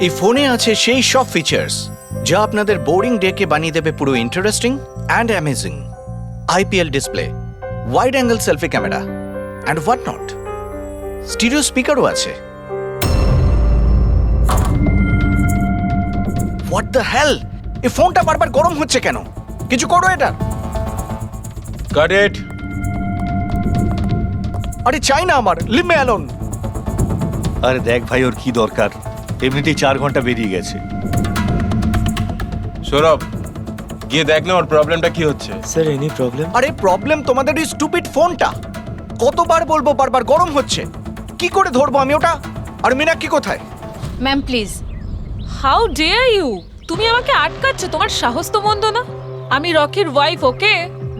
এই ফোনে আছে সেই সব ফিচার্স যা আপনাদের বোরিং ডেকে বানিয়ে দেবে পুরো interesting and amazing. IPL display, wide angle selfie camera and what not. Stereo স্পিকারও আছে। হোয়াট দ্য হেল, এই ফোনটা বারবার গরম হচ্ছে কেন? কিছু করো এটা। Got it. আরে চাই না আমার, লিভ মি অ্যালোন। আরে দেখ ভাই, ওর কি দরকার? এমনিতেই 4 ঘন্টা বেরিয়ে গেছে। সৌরভ, গিয়ে দেখ না ওর প্রবলেমটা কি হচ্ছে। Sir any problem? আরে প্রবলেম তোমাদের ওই স্টুপিড ফোনটা। কতবার বলবো, বারবার গরম হচ্ছে। কি করে ধরবো আমি ওটা? আর মীনাক্ষী কোথায়? Ma'am please. How dare you! তুমি আমাকে আটকাচ্ছ? তোমার সাহস তো মন্দ না। আমি রকির ওয়াইফ, ওকে?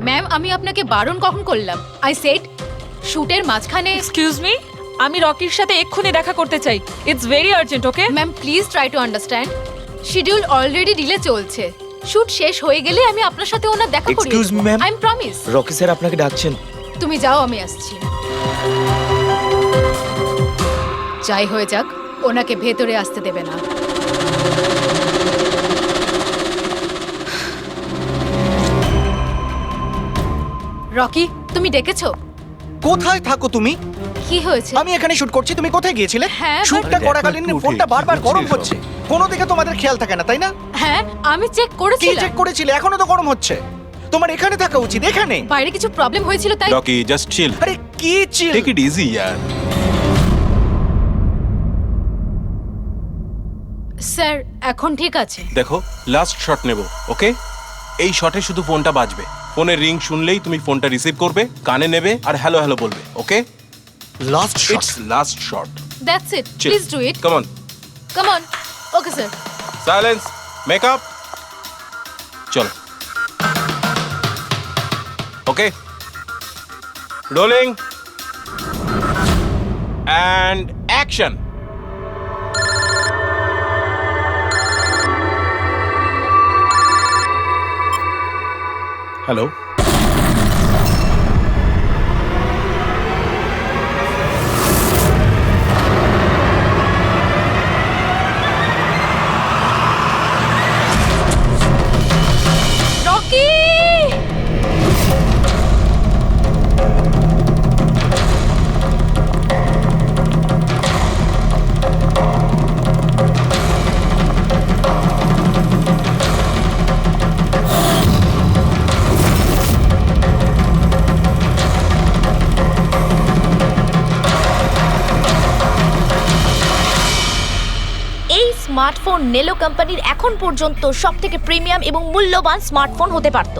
ম্যাম আমি আপনাকে বারণ কখন করলাম? আই সেড শুটের মাঝখানে। এক্সকিউজ মি, আমি রকির সাথে এক্ষুনি দেখা করতে চাই। It's very urgent, okay? Ma'am please try to understand. Schedule already delay চলছে। শুট শেষ হয়ে গেলে আমি আপনার সাথে ওনার দেখা করিয়ে Excuse me, ma'am? I am promise. Rocky sir আপনাকে ডাকছেন। তুমি যাও, আমি আসছি। যাই হয়ে যাক, ওনাকে ভেতরে আসতে দেবে না। রকি, তুমি ডেকেছো? কোথায় থাকো তুমি? কি হয়েছে? আমি এখানে শুট করছি, তুমি কোথায় গিয়েছিলে? হ্যাঁ, শুটটা আরে করাকালীন দেখো একটু ফোনটা উঠে, বারবার কি গরম হচ্ছে হচ্ছে। কোনো দিকে তোমাদের খেয়াল থাকে না, তাই না? হ্যাঁ আমি চেক কি করেছিলাম। চেক করেছিলে? এখনো তো গরম হচ্ছে। তোমার এখানে থাকা উচিত, এখানে। বাইরে কিছু প্রবলেম হয়েছিল তাই। রকি জাস্ট চিল, আরে কি চিল? টেক ইট ইজি ইয়ার। স্যার এখন ঠিক আছে। দেখো, লাস্ট শট নেব, ওকে? এই শটে শুধু ফোনটা বাজবে। ফোনের রিং শুনলেই তুমি ফোনটা রিসিভ করবে, কানে নেবে আর হ্যালো হ্যালো বলবে, okay? Last it's last shot. That's it, please do it. Come on, come on. Okay sir. Silence, makeup, চলো। Okay, rolling and action. Hello. Rocky! এই স্মার্টফোন নেলো কোম্পানির এখন পর্যন্ত সবথেকে প্রিমিয়াম এবং মূল্যবান স্মার্টফোন হতে পারত।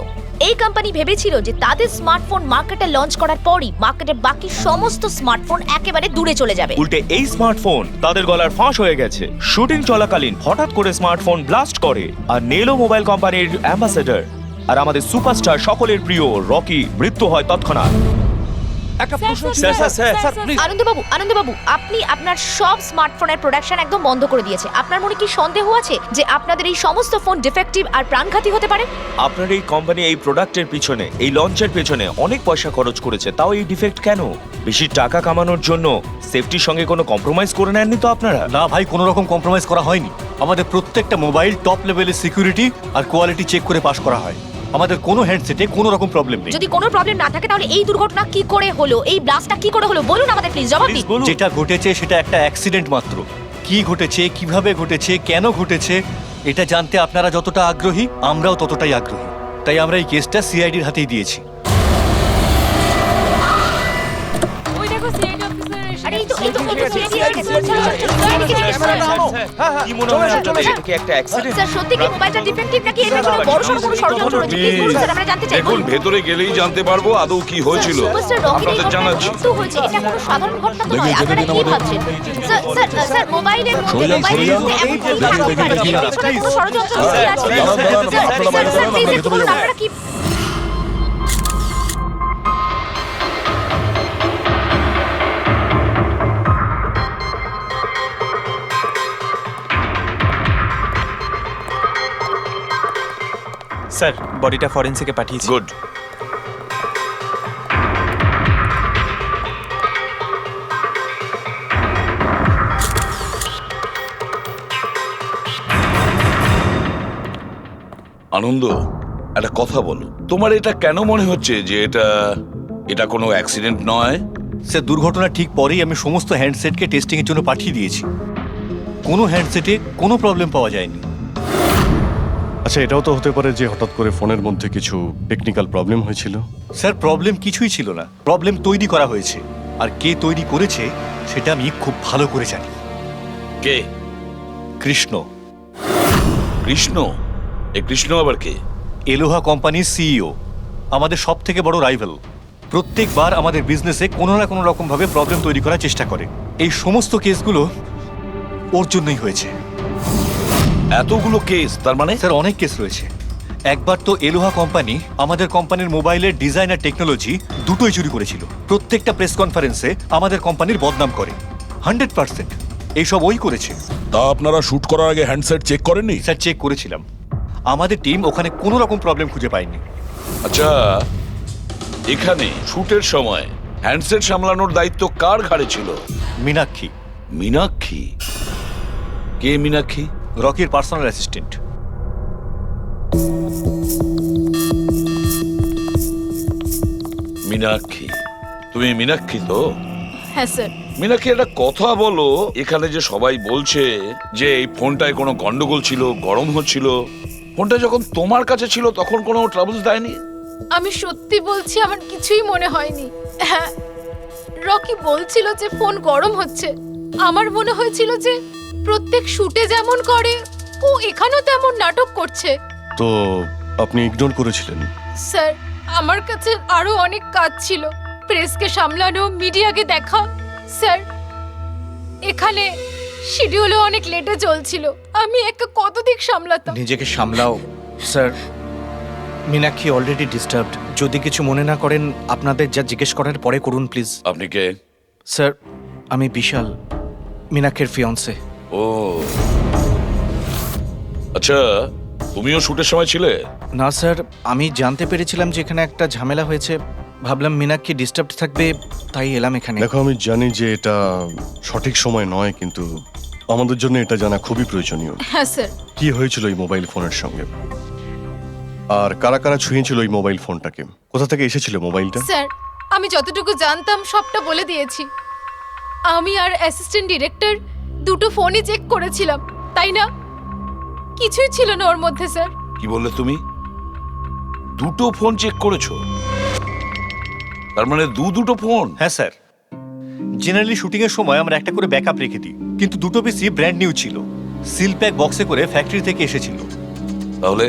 এই কোম্পানি ভেবেছিল যে তাদের স্মার্টফোন মার্কেটে লঞ্চ করার পরই মার্কেটের বাকি সমস্ত স্মার্টফোন একেবারে দূরে চলে যাবে। উল্টে এই স্মার্টফোন তাদের গলার ফাঁস হয়ে গেছে। শুটিং চলাকালীন হঠাৎ করে স্মার্টফোন ব্লাস্ট করে আর নেলো মোবাইল কোম্পানির অ্যাম্বাসেডর আর আমাদের সুপারস্টার সকলের প্রিয় রকি মৃত্যু হয় তৎক্ষণাৎ। একটা প্রশ্ন ছিল স্যার, প্লিজ। আনন্দবাবু, আপনি আপনার সব স্মার্টফোনের প্রোডাকশন একদম বন্ধ করে দিয়েছে। আপনার মনে কি সন্দেহ আছে যে আপনাদের এই সমস্ত ফোন ডিফেক্টিভ আর প্রাণঘাতী হতে পারে? আপনার এই কোম্পানি এই প্রোডাক্টের পিছনে, এই লঞ্চের পেছনে অনেক পয়সা খরচ করেছে, তাও এই ডিফেক্ট কেন? বেশি টাকা কামানোর জন্য সেফটির সঙ্গে কোনো কম্প্রোমাইজ করে নেননি তো আপনারা? না ভাই, কোনো রকম কম্প্রোমাইজ করা হয়নি। আমাদের প্রত্যেকটা মোবাইল টপ লেভেলের সিকিউরিটি আর কোয়ালিটি চেক করে পাস করা হয়। আমাদের কোনো হ্যান্ডসেটে কোনো রকম প্রবলেম নেই। যদি কোনো প্রবলেম না থাকে তাহলে এই দুর্ঘটনা কি করে হলো, এই ব্লাস্টটা কি করে হলো বলুন আমাদের, প্লিজ জবাব দিন। যেটা ঘটেছে সেটা একটা অ্যাক্সিডেন্ট মাত্র। কি ঘটেছে, কিভাবে ঘটেছে, কেন ঘটেছে এটা জানতে আপনারা যতটা আগ্রহী, আমরাও ততটাই আগ্রহী। তাই আমরা এই কেসটা সিআইডির হাতেই দিয়েছি। ওই দেখো সিআইডি অফিসার এসে আরে এই তো কি মনে হয় আপনাদের এটা কি একটা অ্যাক্সিডেন্ট? স্যার সত্যি কি মোবাইলটা ডিফেক্টিভ নাকি এর পেছনে বড়সড় কোনো ষড়যন্ত্র রয়েছে? প্লিজ বলুন স্যার, আমরা জানতে চাই। দেখুন, ভেতরে গেলেই জানতে পারবো আদৌ কি হয়েছিল। সুপারস্টার রকির এই আপনাদের ঘটনায় জানাচ্ছি। মৃত্যু হয়েছে, এটা কোনো সাধারণ ঘটনা তো নয়। আপনারা কি ভাবছেন? স্যার মোবাইলের মধ্যে এমন কি থাকতে পারে? এর পেছনে কোনো ষড়যন্ত্র লুকিয়ে আছে? স্যার প্লিজ একটু বলুন আপনারা কি। স্যার বডিটা ফরেনসিকে পাঠিয়েছি। গুড। আনন্দ, একটা কথা বলো, তোমার এটা কেন মনে হচ্ছে যে এটা কোনো অ্যাক্সিডেন্ট নয়? স্যার, দুর্ঘটনা ঠিক পরেই আমি সমস্ত হ্যান্ডসেটকে টেস্টিংয়ের জন্য পাঠিয়ে দিয়েছি। কোনো হ্যান্ডসেটে কোনো প্রবলেম পাওয়া যায়নি। আচ্ছা, এটাও তো হতে পারে যে হঠাৎ করে ফোনের মধ্যে কিছু টেকনিক্যাল প্রবলেম হয়েছিল। স্যার, প্রবলেম কিছুই ছিল না, প্রবলেম তৈরি করা হয়েছে। আর কে তৈরি করেছে সেটা আমি খুব ভালো করে জানি। কে? কৃষ্ণ। কৃষ্ণ? এই কৃষ্ণ আবার কে? এলোহা কোম্পানির সিইও, আমাদের সব থেকে বড় রাইভাল। প্রত্যেকবার আমাদের বিজনেসে কোনো না কোনো রকম ভাবে প্রবলেম তৈরি করার চেষ্টা করে। এই সমস্ত কেসগুলো ওর জন্যই হয়েছে। এতগুলো কেস? তার মানে স্যার, অনেক কেস রয়েছে। একবার তো এলোহা কোম্পানি আমাদের কোম্পানির মোবাইলের ডিজাইন আর টেকনোলজি দুটোই চুরি করেছিল। প্রত্যেকটা প্রেস কনফারেন্সে আমাদের কোম্পানির বদনাম করে। 100% এইসব ওই করেছে। তা আপনারা শুট করার আগে হ্যান্ডসেট চেক করেননি? স্যার, চেক করেছিলাম। আমাদের টিম ওখানে কোনো রকম প্রবলেম খুঁজে পায়নি। আচ্ছা, এখানে শুটের সময় হ্যান্ডসেট সামলানোর দায়িত্ব কার ঘাড়ে ছিল? মীনাক্ষী। মীনাক্ষী? কে মীনাক্ষী? রকির পার্সোনাল অ্যাসিস্ট্যান্ট। মীনাক্ষী? তুমি মীনাক্ষী তো? হ্যাঁ স্যার। মীনাক্ষী, একটা কথা বলো, এখানে যে সবাই বলছে যে এই ফোনটায় কোনো গন্ডগোল ছিল, গরম হচ্ছিল, ফোনটা যখন তোমার কাছে ছিল তখন কোনো ট্রাবলস দেয়নি? আমি সত্যি বলছি, আমার কিছুই মনে হয়নি। হ্যাঁ, রকি বলছিল যে ফোন গরম হচ্ছে। আমার মনে হয়েছিল যে প্রত্যেক শুটে যেমন করে ও এখানেও তেমন নাটক করছে। তো আপনি ইগনোর করেছিলেন? স্যার, আমার কাছে আরো অনেক কাজ ছিল। প্রেসকে সামলানো, মিডিয়াকে দেখা। স্যার, এখানে শিডিউলও অনেক লেটে চলছিল। আমি একা কত দিক সামলাতাম। নিজেকে সামলাও স্যার। Meenakshi already disturbed. যদি কিছু মনে না করেন, আপনাদের যা জিজ্ঞেস করার পরে করুন প্লিজ। আপনি কে? স্যার, আমি বিশাল, মীনাক্ষীর ফিয়ন্সে। ও আচ্ছা, তুমিও শুটের সময় ছিলে? না স্যার, আমি জানতে পেরেছিলাম যে এখানে একটা ঝামেলা হয়েছে। ভাবলাম মীনাক্ষী ডিস্টার্ব থাকবে, তাই এলাম এখানে। দেখো, আমি জানি যে এটা সঠিক সময় নয়, কিন্তু আমাদের জন্য এটা জানা খুবই প্রয়োজনীয়। হ্যাঁ স্যার। কি হয়েছিল এই মোবাইল ফোনের সঙ্গে, আর কারা কারা ছুঁয়েছিল এই মোবাইল ফোনটাকে, কোথা থেকে এসেছিল মোবাইলটা? স্যার, আমি যতটুকু জানতাম সবটা বলে দিয়েছি। আমি আর অ্যাসিস্ট্যান্ট ডিরেক্টর দুটো ফোনই চেক করেছিলাম, তাই না? কিছুই ছিল না ওর মধ্যে স্যার। কি বললে তুমি? দুটো ফোন চেক করেছো? তার মানে দুটো ফোন? হ্যাঁ স্যার, জেনারেলি শুটিং এর সময় আমরা একটা করে ব্যাকআপ রেখে দিই, কিন্তু দুটো পিসি ব্র্যান্ড নিউ ছিল, সিল প্যাক বক্সে করে ফ্যাক্টরি থেকে এসেছিল। তাহলে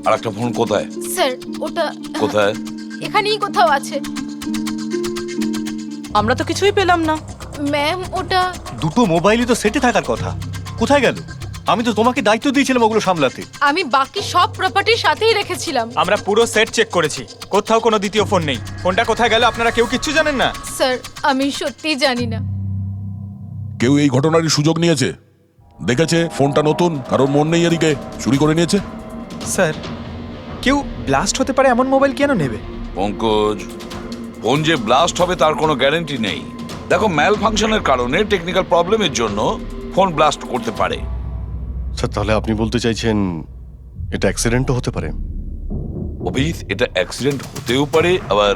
আর একটা ফোন কোথায়? স্যার, ওটা কোথায়? এখানেই কোথাও আছে। আমরা তো কিছুই পেলাম না। ম্যাম, ওটা দুটো মোবাইলই তো সেটে থাকার কথা, কোথায় গেল? আমি তো তোমাকে দায়িত্ব দিয়েছিলাম ওগুলো সামলাতে। আমি বাকি সব প্রপার্টির সাথেই রেখেছিলাম। আমরা পুরো সেট চেক করেছি, কোথাও কোনো দ্বিতীয় ফোন নেই। ফোনটা কোথায় গেল আপনারা কেউ কিচ্ছু জানেন না? স্যার, আমি সত্যিই জানি না। কেউ এই ঘটনারই সুযোগ নিয়েছে? দেখেছে ফোনটা নতুন, কারোর মন নেই এদিকে, চুরি করে নিয়েছে? স্যার, কেউ ব্লাস্ট হতে পারে এমন মোবাইল কেন নেবে? পঙ্কজ, ফোন যে ব্লাস্ট হবে তার কোনো গ্যারান্টি নেই। দেখো, ম্যাল ফাংশনের কারণে, টেকনিক্যাল প্রবলেমের জন্য ফোন ব্লাস্ট করতে পারে। স্যার, তাহলে আপনি বলতে চাইছেন এটা অ্যাক্সিডেন্টও হতে পারে? অভিজিৎ, এটা অ্যাক্সিডেন্ট হতেও পারে, আবার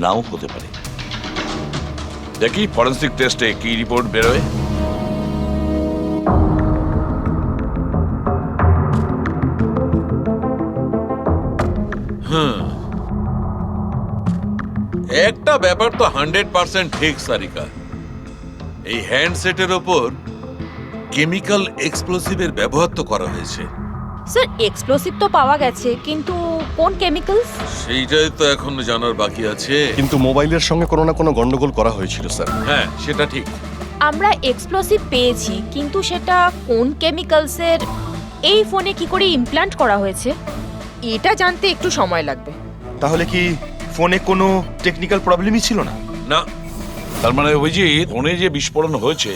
নাও হতে পারে। দেখি ফরেন্সিক টেস্টে কি রিপোর্ট বেরোয়। একটা ব্যাপার তো 100% ঠিক সারিকা, এই হ্যান্ডসেটের ওপর কেমিক্যাল এক্সপ্লোসিভের ব্যবহার তো করা হয়েছে। স্যার, এক্সপ্লোসিভ তো পাওয়া গেছে, কিন্তু কোন কেমিক্যালস সেইটাই তো এখন জানার বাকি আছে। কিন্তু মোবাইলের সঙ্গে কোনো না কোনো গন্ডগোল করা হয়েছিল স্যার। হ্যাঁ, সেটা ঠিক। আমরা এক্সপ্লোসিভ পেয়েছি, কিন্তু সেটা কোন কেমিক্যালসের, এই ফোনে কি করে ইমপ্ল্যান্ট করা হয়েছে, এটা জানতে একটু সময় লাগবে। তাহলে কি ফোনে কোনো টেকনিক্যাল প্রবলেমই ছিল না? না। তার মানে অভিজিৎ, ফোনে যে বিস্ফোরণ হয়েছে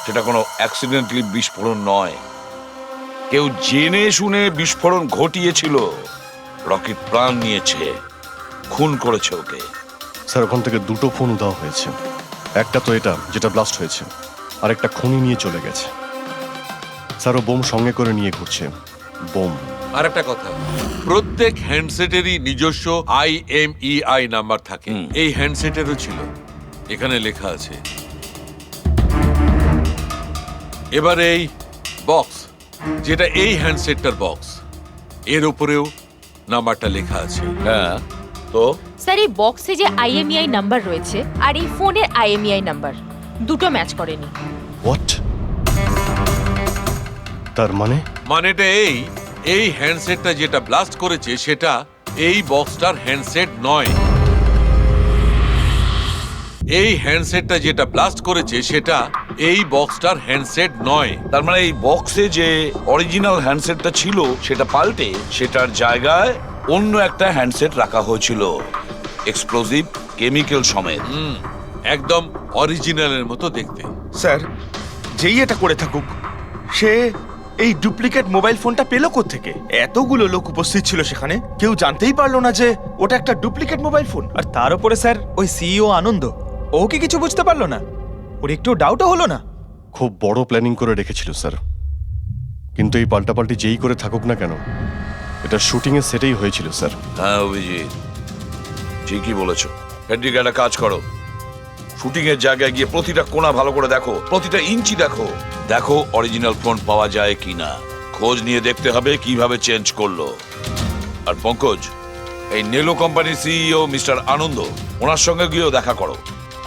সেটা কোনো অ্যাক্সিডেন্টালি বিস্ফোরণ নয়। কেউ জেনে শুনে বিস্ফোরণ ঘটিয়েছিল, রকির প্রাণ নিয়েছে, খুন করেছে ওকে। স্যার, ওখান থেকে দুটো ফোন উধাও হয়েছে। একটা তো এটা যেটা ব্লাস্ট হয়েছে, আর একটা খুনি নিয়ে চলে গেছে। স্যার, ও বোম সঙ্গে করে নিয়ে ঘুরছে। বোম আর একটা কথা, প্রত্যেক হ্যান্ডসেটেরই নিজস্ব IMEI নাম্বার থাকে। এই হ্যান্ডসেটেরও ছিল, এখানে লেখা আছে। এবার এই বক্স, যেটা এই হ্যান্ডসেটটার বক্স, এর উপরেও নাম্বারটা লেখা আছে। হ্যাঁ, তো স্যার এই বক্সে যে IMEI নাম্বার রয়েছে আর এই ফোনের IMEI নাম্বার দুটো ম্যাচ করেনি। হোয়াট? তার মানে মানেটা এই হ্যান্ডসেটটা যেটা ব্লাস্ট করেছে সেটা এই বক্সটার হ্যান্ডসেট নয়। এই হ্যান্ডসেটটা যেটা ব্লাস্ট করেছে সেটা এই বক্সটার হ্যান্ডসেট নয়। তার মানে এই বক্সে যে অরিজিনাল হ্যান্ডসেটটা ছিল সেটা পাল্টে সেটার জায়গায় অন্য একটা হ্যান্ডসেট রাখা হয়েছিল, এক্সপ্লোসিভ কেমিক্যাল সমেত। একদম অরিজিনালের মতো দেখতে। স্যার, যেই এটা করে থাকুক, সে এই ডুপ্লিকেট মোবাইল ফোনটা পেল কোত্থেকে? এতগুলো লোক উপস্থিত ছিল সেখানে, কেউ জানতেই পারলো না যে ওটা একটা ডুপ্লিকেট মোবাইল ফোন। আর তার উপরে স্যার ওই সিইও আনন্দ, ও কি কিছু বুঝতে পারলো না? ওর একটু ডাউটও হলো না? খুব বড় প্ল্যানিং করে রেখেছিল স্যার, কিন্তু এই পাল্টাপাল্টি যেই করে থাকুক না কেন, এটা শুটিং এর সেটেই হয়েছিল স্যার। হ্যাঁ অভিজিৎ, ঠিকই বলেছ। ফেডরিক, একটা কাজ করো, শুটিং এর জায়গায় গিয়ে প্রতিটা কোণা ভালো করে দেখো, প্রতিটা ইঞ্চি দেখো, দেখো অরিজিনাল ফোন পাওয়া যায় কিনা। খোঁজ নিয়ে দেখতে হবে কিভাবে চেঞ্জ করলো। আর পঙ্কজ, এই নেলো কোম্পানির সিইও মিস্টার আনন্দ, ওনার সঙ্গে গিয়েও দেখা করো।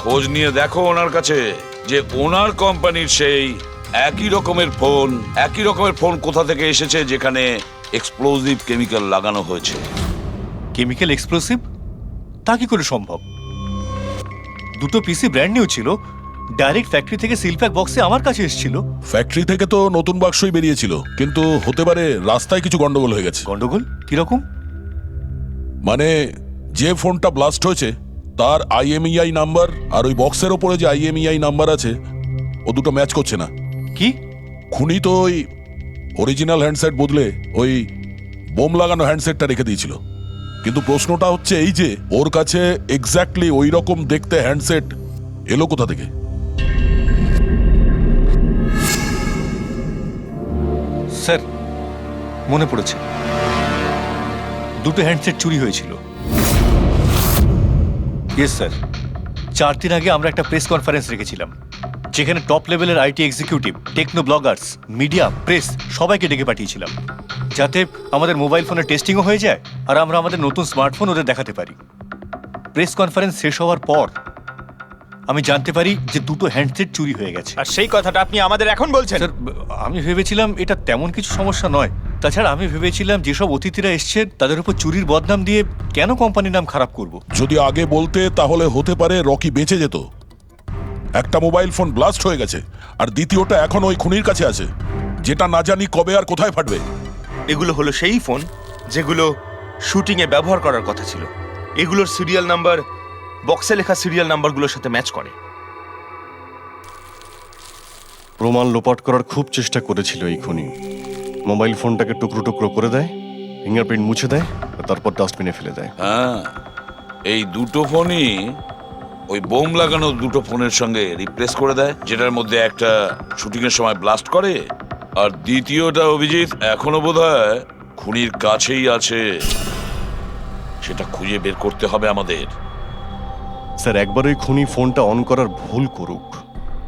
খোঁজ নিয়ে দেখো ওনার কাছে যে ওনার কোম্পানির সেই একই রকমের ফোন কোথা থেকে এসেছে যেখানে এক্সপ্লোসিভ কেমিক্যাল লাগানো হয়েছে। Chemical explosive? তা কি করে সম্ভব? দুটো পিসি ব্র্যান্ড নিউ ছিল, ডাইরেক্ট ফ্যাক্টরি থেকে সিলপ্যাক বক্সে আমার কাছে এসেছিল। ফ্যাক্টরি থেকে তো নতুন বাক্সই বেরিয়েছিল, কিন্তু হতে পারে রাস্তায় কিছু গন্ডগোল হয়ে গেছে। গন্ডগোল কিরকম? মানে যে ফোনটা ব্লাস্ট হয়েছে তার IMEI নাম্বার আর ওই বক্সের ওপরে যে IMEI নাম্বার আছে ও দুটো ম্যাচ করছে না। কি? খুনি তো ওই অরিজিনাল হ্যান্ডসেট বদলে ওই বোম লাগানো হ্যান্ডসেটটা রেখে দিয়েছিল, কিন্তু প্রশ্নটা হচ্ছে এই যে ওর কাছে এক্স্যাক্টলি ওই রকম দেখতে হ্যান্ডসেট এলো কোথা থেকে? স্যার, মনে পড়েছে, দুটো হ্যান্ডসেট চুরি হয়েছিল। ইয়েস স্যার, 4 দিন আগে আমরা একটা প্রেস কনফারেন্স রেখেছিলাম, যেখানে টপ লেভেলের IT executive, techno bloggers, media, press সবাইকে ডেকে পাঠিয়েছিলাম, যাতে আমাদের মোবাইল ফোনের টেস্টিংও হয়ে যায় আর আমরা আমাদের নতুন স্মার্টফোন ওদের দেখাতে পারি। প্রেস কনফারেন্স শেষ হওয়ার পর আমি জানতে পারি যে দুটো হ্যান্ডসেট চুরি হয়ে গেছে। আর সেই কথাটা আপনি আমাদের এখন বলছেন? স্যার, আমি ভেবেছিলাম এটা তেমন কিছু সমস্যা নয়। তাছাড়া আমি ভেবেছিলাম যেসব অতিথিরা এসছেন তাদের উপর চুরির বদনাম দিয়ে কেন কোম্পানির নাম খারাপ করব। যদি আগে বলতে তাহলে হতে পারে রকি বেঁচে যেত। একটা মোবাইল ফোন ব্লাস্ট হয়ে গেছে আর দ্বিতীয়টা এখন ওই খুনির কাছে আছে, যেটা না জানি কবে আর কোথায় ফাটবে। এগুলো হলো সেই ফোন যেগুলো শুটিংয়ে ব্যবহার করার কথা ছিল। এগুলোর সিরিয়াল নাম্বার বক্সে লেখা সিরিয়াল নাম্বারগুলোর সাথে ম্যাচ করে। প্রমাণ লোপাট করার খুব চেষ্টা করেছিল এই খুনি। মোবাইল ফোনটাকে টুকরো টুকরো করে দেয়, ফিঙ্গারপ্রিন্ট মুছে দেয়, আর তারপর ডাস্টবিনে ফেলে দেয়। হ্যাঁ, এই দুটো ফোনই ওই বোম লাগানো দুটো ফোনের সঙ্গে রিপ্লেস করে দেয়, যেটার মধ্যে একটা শুটিং এর সময় ব্লাস্ট করে আর দ্বিতীয়টা অভিজিৎ এখনো বোধহয় খুনির কাছেই আছে। সেটা খুঁজে বের করতে হবে আমাদের। স্যার, একবার ওই খুনি ফোনটা অন করার ভুল করুক,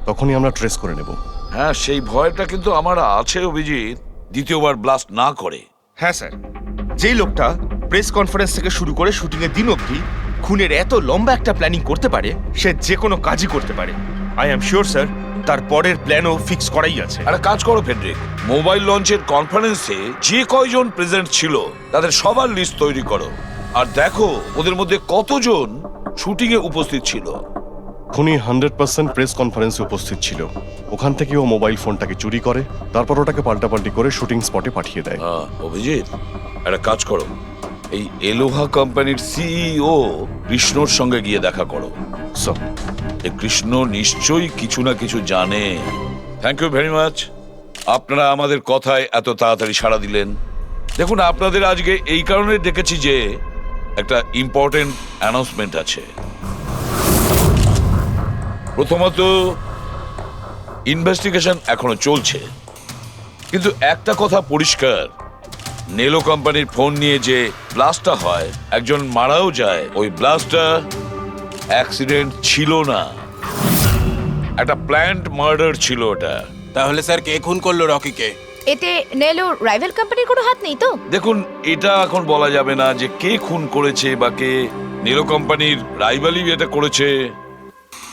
তখনই আমরা ট্রেস করে নেব। হ্যাঁ, সেই ভয়টা কিন্তু আমার আছে অভিজিৎ, দ্বিতীয়বার ব্লাস্ট না করে। হ্যাঁ স্যার, যেই লোকটা প্রেস কনফারেন্স থেকে শুরু করে শুটিং এর দিন অবধি খুনের এত লম্বা একটা প্ল্যানিং করতে পারে, সে যে কোনো কাজই করতে পারে। আই এম শিওর স্যার, তার পরের প্ল্যানও ফিক্স করাই আছে। একটা কাজ করো ফেডরিক, মোবাইল লঞ্চের কনফারেন্সে যে কয়জন প্রেজেন্ট ছিল তাদের সবার লিস্ট তৈরি করো আর দেখো ওদের মধ্যে কতজন শুটিং এ উপস্থিত ছিল। খুনি 100% প্রেস কনফারেন্সে উপস্থিত ছিল। ওখান থেকে ও মোবাইল ফোনটাকে চুরি করে, তারপর ওটাকে পাল্টাপাল্টি করে শুটিং স্পটে পাঠিয়ে দেয়। অভিজিৎ, একটা কাজ করো, এই এলোহা কোম্পানির সিইও কৃষ্ণর সঙ্গে গিয়ে দেখা করো। স্যার, এই কৃষ্ণ নিশ্চয়ই কিছু না কিছু জানে। থ্যাংক ইউ ভেরি মাচ, আপনারা আমাদের কথায় এত তাড়াতাড়ি সাড়া দিলেন। দেখুন, আপনাদের আজকে এই কারণে ডেকেছি যে একটা ইম্পর্টেন্ট অ্যানাউন্সমেন্ট আছে। প্রথমত, ইনভেস্টিগেশন এখনো চলছে, কিন্তু একটা কথা পরিষ্কার, নেলো কোম্পানির ফোন নিয়ে যে ব্লাস্টটা হয়, একজন মারাও যায়, ওই ব্লাস্টটা অ্যাক্সিডেন্ট ছিল না, একটা প্ল্যান্ড মার্ডার ছিল ওটা। তাহলে স্যার কে খুন করলো রকিকে? এতে নেলো রাইভাল কোম্পানির কোনো হাত নেই তো? দেখুন, এটা এখন বলা যাবে না যে কে খুন করেছে বা কে নেলো কোম্পানির রাইভালি এটা করেছে,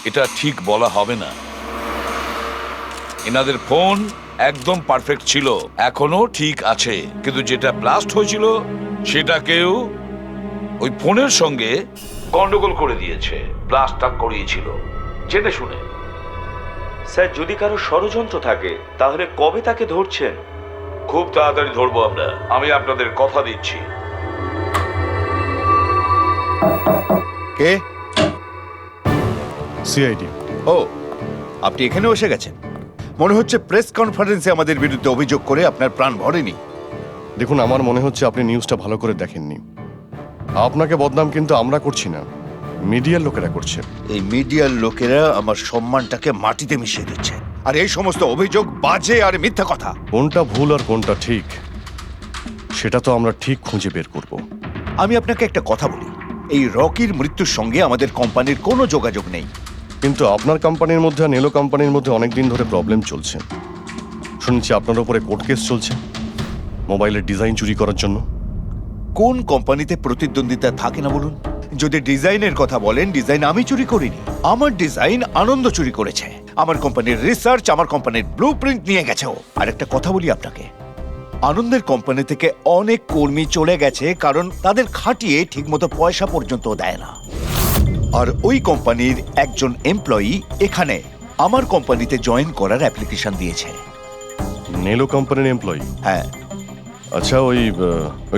এটা ঠিক বলা হবে না। এনাদের ফোন একদম পারফেক্ট ছিল, এখনো ঠিক আছে, কিন্তু যেটা ব্লাস্ট হয়েছিল সেটা কেউ ওই ফোনের সঙ্গে গন্ডগোল করে দিয়েছে, ব্লাস্টটা করিয়েছিল জেনে শুনে। স্যার, যদি কারো ষড়যন্ত্র থাকে তাহলে কবে তাকে ধরছেন? খুব তাড়াতাড়ি ধরবো আমরা, আমি আপনাদের কথা দিচ্ছি। কে? সিআইডি। ও, আপনি এখানে এসে গেছেন। মনে হচ্ছে প্রেস কনফারেন্সে আমাদের বিরুদ্ধে অভিযোগ করে আপনার প্রাণ ভরেনি। দেখুন, আমার মনে হচ্ছে আপনি নিউজটা ভালো করে দেখেননি। আপনাকে বদনাম কিন্তু আমরা করছি না, মিডিয়ার লোকেরা করছে। এই মিডিয়ার লোকেরা আমার সম্মানটাকে মাটিতে মিশিয়ে দিচ্ছে, আর এই সমস্ত অভিযোগ বাজে আর মিথ্যা কথা। কোনটা ভুল আর কোনটা ঠিক সেটা তো আমরা ঠিক খুঁজে বের করব। আমি আপনাকে একটা কথা বলি, এই রকির মৃত্যুর সঙ্গে আমাদের কোম্পানির কোনো যোগাযোগ নেই। কিন্তু আপনার কোম্পানির মধ্যে আর নেলো কোম্পানির মধ্যে অনেক দিন ধরে প্রবলেম চলছে। শুনছি আপনার উপরে কোর্ট কেস চলছে মোবাইলের ডিজাইন চুরি করার জন্য। কোন কোম্পানিতে প্রতিদ্বন্দ্বিতা থাকে না বলুন? যদি ডিজাইনের কথা বলেন, ডিজাইন আমি চুরি করিনি, আমার ডিজাইন আনন্দ চুরি করেছে। আমার কোম্পানির রিসার্চ, আমার কোম্পানির ব্লুপ্রিন্ট নিয়ে গেছে ও। আর একটা কথা বলি আপনাকে, আনন্দের কোম্পানি থেকে অনেক কর্মী চলে গেছে কারণ তাদের খাটিয়ে ঠিকমতো পয়সা পর্যন্ত দেয় না। আর ওই কোম্পানির একজন এমপ্লয়ি এখানে আমার কোম্পানিতে জয়েন করার অ্যাপ্লিকেশন দিয়েছে। নেলো কোম্পানির এমপ্লয়ি? হ্যাঁ। আচ্ছা, ওই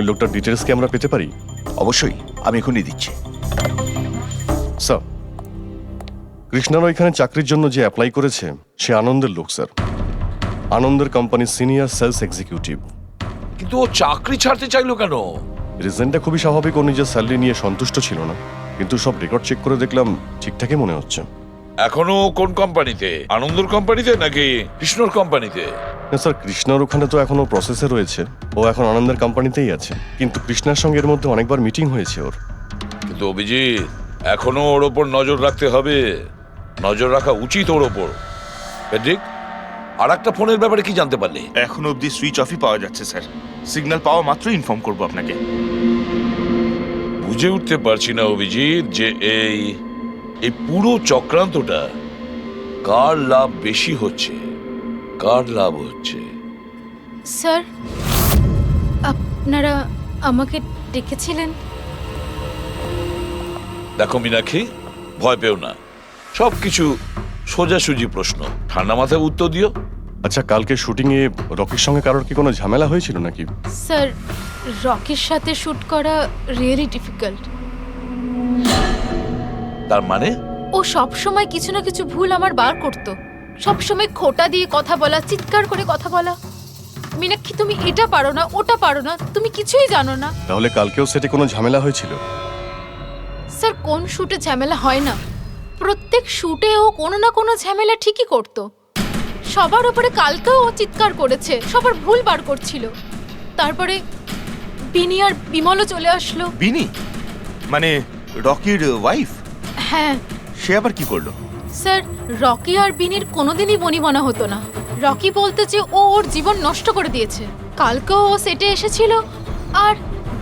লোকটার ডিটেলস কি আমরা পেতে পারি? অবশ্যই, আমি এখনই দিচ্ছি। স্যার, কৃষ্ণার ওইখানে চাকরির জন্য যে অ্যাপ্লাই করেছে সে আনন্দের লোক স্যার, আনন্দের কোম্পানির সিনিয়র সেলস এক্সিকিউটিভ। কিন্তু ও চাকরি ছাড়তে চাইলো কেন? রিজনটা খুবই স্বাভাবিক, ও নিজের স্যালারি নিয়ে সন্তুষ্ট ছিল না, কিন্তু সব রেকর্ড চেক করে দেখলাম ঠিকঠাকই মনে হচ্ছে। এখনো কোন কোম্পানিতে? আনন্দর কোম্পানিতে নাকি কৃষ্ণর কোম্পানিতে? না স্যার, কৃষ্ণার ওখানে তো এখনো প্রসেসে রয়েছে, ও এখন আনন্দের কোম্পানিতেই আছে, কিন্তু কৃষ্ণার সঙ্গে এর মধ্যে অনেকবার মিটিং হয়েছে ওর। কিন্তু অভিজিৎ, এখনো ওর ওপর নজর রাখতে হবে, নজর রাখা উচিত ওর ওপর। ঠিক। আর একটা ফোনের ব্যাপারে কি জানতে পারলে? এখনো অবধি সুইচ অফই পাওয়া যাচ্ছে স্যার, সিগন্যাল পাওয়া মাত্রই ইনফর্ম করব আপনাকে। বুঝে উঠতে পারছি না অভিজিৎ যে এই পুরো চক্রান্তটা কার লাভ বেশি হচ্ছে, কার লাভ হচ্ছে। স্যার, আপনারা আমাকে ডেকেছিলেন? দেখো মীনাক্ষী, ভয় পেও না, সবকিছু সোজাসুজি প্রশ্ন, ঠান্ডা মাথায় উত্তর দিও। আচ্ছা, কালকে শুটিং এ রকির সঙ্গে কারোর কি কোনো ঝামেলা হয়েছিল নাকি? স্যার, রকির সাথে শুট করা রিয়েলি ডিফিকাল্ট। তার মানে? ও সব সময় কিছু না কিছু ভুল আমার বার করতো, সব সময় খোঁটা দিয়ে কথা বলা, চিৎকার করে কথা বলা। মীনাক্ষী, তুমি এটা পারো না, ওটা পারো না, তুমি কিছুই জানো না। তাহলে কালকেও সেটে কোনো ঝামেলা হয়েছিল? স্যার, কোন শুটে ঝামেলা হয় না? প্রত্যেক শুটে ও কোনো না কোনো ঝামেলা ঠিকই করতো। সবার উপরে কালকেও ও চিৎকার করেছে, সবার ভুল বার করছিল। তারপরে বিনি আর বিমলও চলে আসলো। বিনি মানে রকির ওয়াইফ? হ্যাঁ। সে আবার কি করলো? স্যার, রকি আর বিনির কোনোদিনই বনিবনা হতো না। রকি বলতো যে ও ওর জীবন নষ্ট করে দিয়েছে। কালকেও ও সেটে এসেছিল আর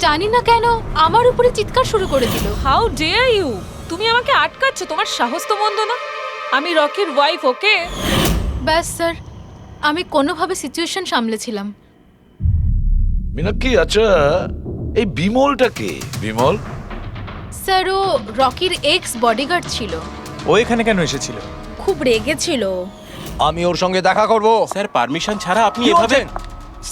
জানি না কেন আমার উপরে চিৎকার শুরু করে দিল। How dare you! তুমি আমাকে আটকাচ্ছ, তোমার সাহস তো মন্দ না। আমি রকির ওয়াইফ, ওকে? ব্যাস স্যার, আমি কোনোভাবে সিচুয়েশন সামলেছিলাম। মীনাক্ষী, আচ্ছা এই বিমলটা কে? বিমল? স্যার, ও রকির এক্স বডিগার্ড ছিল। ও এখানে কেন এসেছিল? খুব রেগেছিল। আমি ওর সঙ্গে দেখা করব। স্যার, পারমিশন ছাড়া আপনি এভাবে?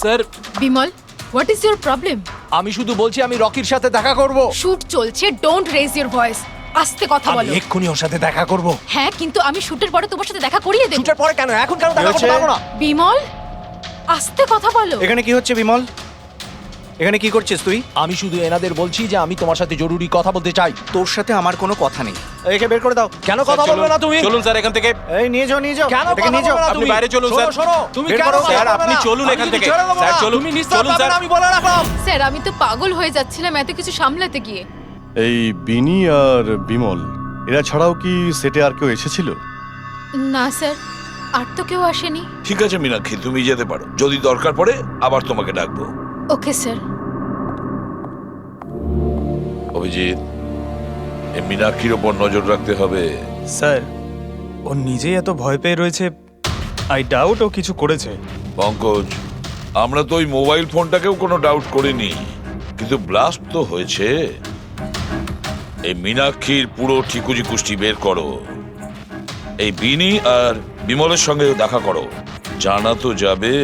Sir, Bimal, what is your problem? আমি শুধু বলছি আমি রকির সাথে দেখা করব। শুট চলছে, ডোন্ট রেজ ইওর ভয়েস। আস্তে কথা বলো। আমি এক্ষুনি ওর সাথে দেখা করব। হ্যাঁ, কিন্তু আমি শুটের পরে তোমার সাথে দেখা করিয়ে দেব। শুটের পরে কেন? এখন কেন দেখা করতে পারবো না? বিমল, আস্তে কথা বলো। এখানে কি হচ্ছে বিমল? এখানে কি করছিস তুই? আমি শুধু এনাদের বলছি যে আমি তোমার সাথে জরুরি কথা বলতে চাই। তোর সাথে আমার কোনো কথা নেই। একে বের করে দাও। কেন কথা বলবে না তুমি? চলুন স্যার এখান থেকে। এই নিয়ে যাও, নিয়ে যাও। কেন এটাকে কথা নিয়ে যাও। বলবে না আপনি তুমি? বাইরে চলুন, শোনো, স্যার। শোনো, তুমি বের কেন করো, কথা স্যার, বলবে আপনি না? চলুন আমি এখান কিন্তু থেকে। ছেড়ে দেবো স্যার, না। চলুন। তুমি নিস্তার চলুন, পাবে স্যার। না, আমি বলে রাখলাম। স্যার আমি তো পাগল হয়ে যাচ্ছিলাম এত কিছু সামলাতে গিয়ে। এই বিনি আর বিমল এরা ছাড়াও কি সেটে আর কেউ এসেছিল? না স্যার, আর তো কেউ আসেনি। ঠিক আছে মীনাক্ষী, তুমি যেতে পারো। যদি দরকার পড়ে আবার তোমাকে ডাকবো। Okay sir. অভিজিৎ, এই মীনাক্ষীর ওপর নজর রাখতে হবে। স্যার, ও নিজেই এত ভয় পেয়ে রয়েছে, আই ডাউট ও কিছু করেছে। পঙ্কজ, আমরা তো ওই মোবাইল ফোনটাকেও কোনো ডাউট করিনি, কিন্তু ব্লাস্ট তো হয়েছে। এই মীনাক্ষীর পুরো ঠিকুজি কুষ্টি বের করো। এই বিনি আর বিমলের সঙ্গে দেখা করো। জানা তো যাবে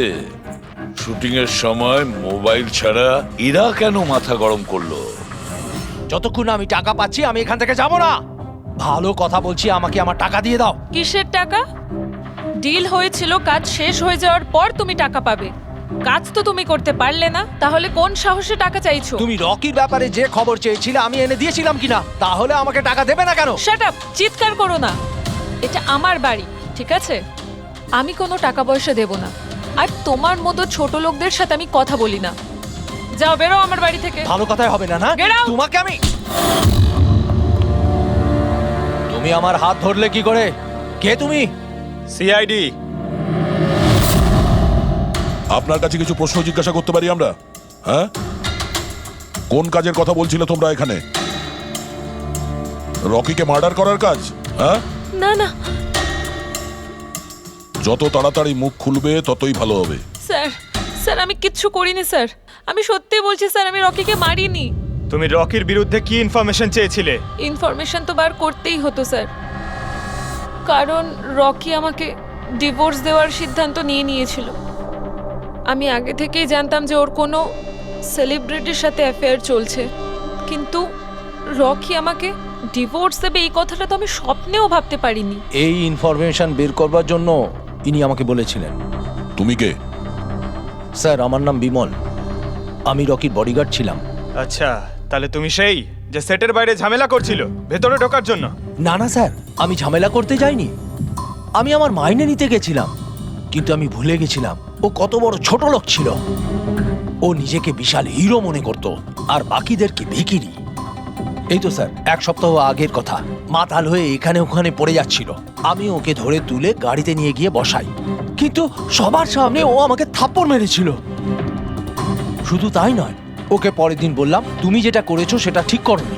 শুটিং এর সময় মোবাইল ছাড়া এরা কেন মাথা গরম করলো। যতক্ষণ আমি টাকা পাচ্ছি আমি এখান থেকে যাব না। ভালো কথা বলছি, আমাকে আমার টাকা দিয়ে দাও। কিসের টাকা? ডিল হয়েছিল কাজ শেষ হয়ে যাওয়ার পর তুমি টাকা পাবে। কাজ তো তুমি করতে পারলে না, তাহলে কোন সাহসে টাকা চাইছো? তুমি রকির ব্যাপারে যে খবর চেয়েছিলে আমি এনে দিয়েছিলাম কিনা? তাহলে আমাকে টাকা দেবে না কেন? শাট আপ, চিৎকার করো না। এটা আমার বাড়ি, ঠিক আছে? আমি কোনো টাকা পয়সা দেব না, আর তোমার মতো ছোট লোকদের সাথে আমি কথা বলি না। যাও, বেরো আমার বাড়ি থেকে। ভালো কথাই হবে না, না? Get out! তোমাকে আমি তুমি আমার হাত ধরলে কি করে? কে তুমি? সিআইডি। আপনার কাছে কিছু প্রশ্ন জিজ্ঞাসা করতে পারি আমরা? হ্যাঁ, কোন কাজের কথা বলছিলে তোমরা এখানে? রকিকে মার্ডার করার কাজ? হ্যাঁ, না না যত তাড়াতাড়ি মুখ খুলবে ততই ভালো হবে। স্যার, স্যার আমি কিচ্ছু করিনি স্যার। আমি সত্যি বলছি স্যার, আমি রকিকে মারিনি। তুমি রকির বিরুদ্ধে কি ইনফরমেশন চেয়েছিলে? ইনফরমেশন তো বার করতেই হতো স্যার, কারণ রকি আমাকে ডিভোর্স দেওয়ার সিদ্ধান্ত নিয়েছিল। আমি আগে থেকেই জানতাম যে ওর কোনো সেলিব্রিটির সাথে অ্যাফেয়ার চলছে, কিন্তু রকি আমাকে ডিভোর্স দেবে এই কথাটা তো আমি স্বপ্নেও ভাবতে পারিনি। এই ইনফরমেশন বের করবার জন্য ইনি আমাকে বলেছিলেন। তুমি কে? স্যার, আমার নাম বিমল, আমি রকির বডিগার্ড ছিলাম। আচ্ছা, তাহলে তুমি সেই যে সেটের বাইরে ঝামেলা করছিল ভেতরে ঢোকার জন্য? না না স্যার, আমি ঝামেলা করতে যাইনি। আমি আমার মাইনে নিতে গেছিলাম, কিন্তু আমি ভুলে গেছিলাম ও কত বড় ছোট লোক ছিল। ও নিজেকে বিশাল হিরো মনে করত আর বাকিদেরকে ভিখিরি। এই তো স্যার 1 সপ্তাহ আগের কথা, মাতাল হয়ে এখানে ওখানে পড়ে যাচ্ছিল। আমি ওকে ধরে তুলে গাড়িতে নিয়ে গিয়ে বসাই, কিন্তু সবার সামনে ও আমাকে থাপ্পড় মেরেছিল। শুধু তাই নয়, ওকে পরের দিন বললাম তুমি যেটা করেছো সেটা ঠিক করোনি,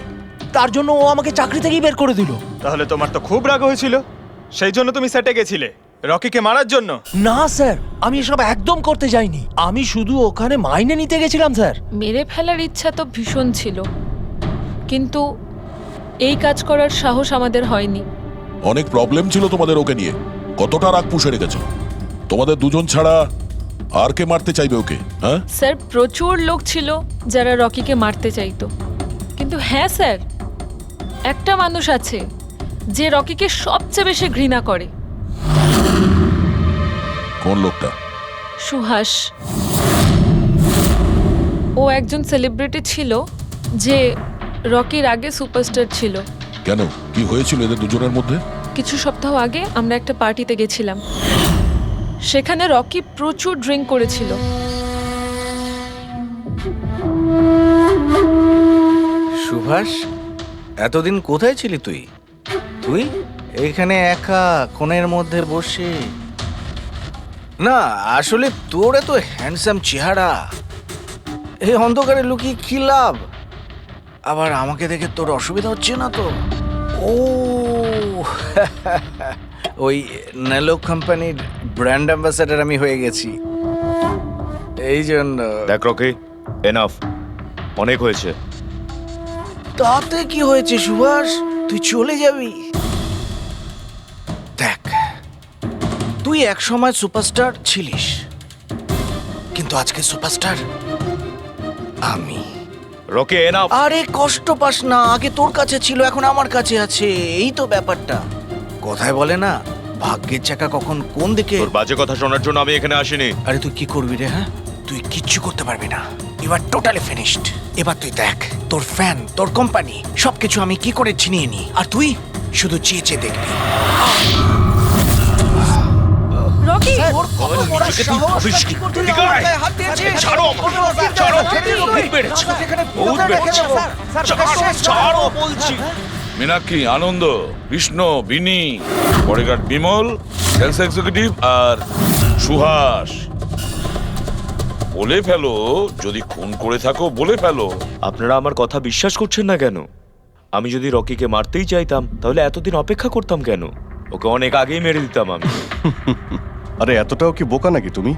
তার জন্য ও আমাকে চাকরি থেকেই বের করে দিল। তাহলে তোমার তো খুব রাগ হয়েছিল, সেই জন্য তুমি সেটে গেছিলে রকিকে মারার জন্য? না স্যার, আমি এসব একদম করতে যাইনি। আমি শুধু ওখানে মাইনে নিতে গেছিলাম স্যার। মেরে ফেলার ইচ্ছা তো ভীষণ ছিল, কিন্তু এই কাজ করার সাহস আমাদের হয়নি। অনেক প্রবলেম ছিল তোমাদের ওকে নিয়ে। কতটা রাগ পুষে রেখেছো? তোমাদের দুজন ছাড়া আর কে মারতে চাইবে ওকে? হ্যাঁ স্যার, প্রচুর লোক ছিল যারা রকিকে মারতে চাইতো, কিন্তু হ্যাঁ স্যার, একটা মানুষ আছে যে রকিকে সবচেয়ে বেশি ঘৃণা করে। কোন লোকটা? সুহাস। ও একজন সেলিব্রিটি ছিল যে রকির আগে সুপারস্টার ছিল। কেন, কি হয়েছিল এদের দুজনের মধ্যে? কিছু সপ্তাহ আগে আমরা একটা পার্টিতে গেছিলাম, সেখানে রকি প্রচুর ড্রিঙ্ক করেছিল। সুভাষ, এতদিন কোথায় ছিলি তুই? তুই এখানে একা কোণের মধ্যে বসে? না আসলে তোর এত হ্যান্ডসাম চেহারা, এই অন্ধকারে লুকিয়ে কি লাভ? আবার আমাকে দেখে তোর অসুবিধা হচ্ছে না তো? ও ওই নেলো কোম্পানির ব্র্যান্ড অ্যাম্বাসেডর আমি হয়ে গেছি, এই জন্য। দেখ রকি, এনাফ, অনেক হয়েছে। তাতে কি হয়েছে সুভাষ, তুই চলে যাবি? দেখ, তুই এক সময় সুপারস্টার ছিলিস, কিন্তু আজকে সুপারস্টার আমি। Rocky enough. আরে কষ্ট পাস না, আগে তোর কাছে ছিল এখন আমার কাছে আছে, এই তো ব্যাপারটা। কথায় বলে না, ভাগ্যের চাকা কখন কোন দিকে। তোর বাজে কথা শোনার জন্য আমি এখানে আসিনি। আরে তুই কি করবি রে? হ্যাঁ, তুই কিচ্ছু করতে পারবি না। You are totally finished. এবার তুই দেখ তোর ফ্যান, তোর কোম্পানি সবকিছু আমি কি করে ছিনিয়ে নি, আর তুই শুধু চেয়ে চেয়ে দেখবি। রকি ওর কত বড় সাহস! কি করতে যাও? আমার গায়ে হাত দিয়েছিস? ছাড়ো, ছাড়ো, বহুত বেড়েছে, বহুত বেড়েছে। ছাড়ো বলছি। মীনাক্ষী, আনন্দ, কৃষ্ণ, বিনি, বডিগার্ড বিমল, সেলস এক্সিকিউটিভ আর সুহাস। বলে ফেলো, যদি খুন করে থাকো বলে ফেলো। আপনারা আমার কথা বিশ্বাস করছেন না কেন? আমি যদি রকিকে মারতেই চাইতাম তাহলে এতদিন অপেক্ষা করতাম কেন? ওকে অনেক আগেই মেরে দিতাম আমি। আরে এতটাও কি বোকা নাকি তুমি